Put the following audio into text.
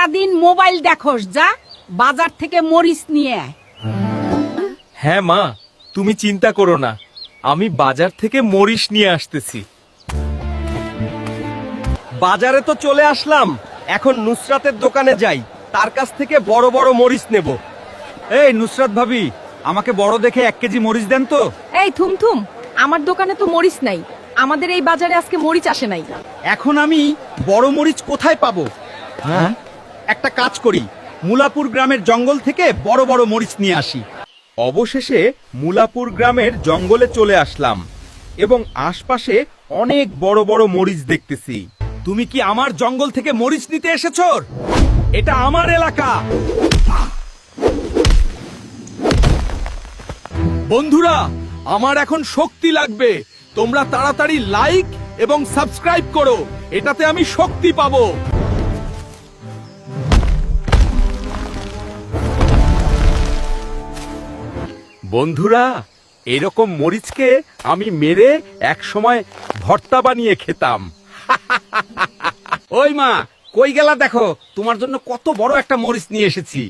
সারাদিন মোবাইল দেখোস, যা বাজার থেকে মরিচ নিয়ে আয়। হ্যাঁ মা, তুমি চিন্তা করো না, আমি বাজার থেকে মরিচ নিয়ে আসতেছি। বাজারে তো চলে আসলাম, এখন নুসরাতের দোকানে যাই, তার কাছ থেকে বড় বড় মরিচ নেব। এই নুসরাত ভাবি, আমাকে বড় দেখে 1 কেজি মরিচ দেন তো। এই থুমথুম, আমার দোকানে তো মরিচ নাই, আমাদের এই বাজারে আজকে মরিচ আসে নাই। এখন আমি বড় মরিচ কোথায় পাবো? হ্যাঁ, একটা কাজ করি, মুলাপুর গ্রামের জঙ্গল থেকে বড় বড় মরিচ নিয়ে আসি। অবশেষে মুলাপুর গ্রামের জঙ্গলে চলে আসলাম এবং আশপাশে অনেক বড় বড় মরিচ দেখতেছি। তুমি কি আমার জঙ্গল থেকে মরিচ নিতে এসেছো? এটা আমার এলাকা। বন্ধুরা, আমার এখন শক্তি লাগবে, তোমরা তাড়াতাড়ি লাইক এবং সাবস্ক্রাইব করো, এটাতে আমি শক্তি পাবো। বন্ধুরা, এরকম মরিচকে আমি মেরে এক সময় ভর্তা বানিয়ে খেতাম। ওই মা, কই গেলা? দেখো, তোমার জন্য কত বড় একটা মরিচ নিয়ে এসেছি।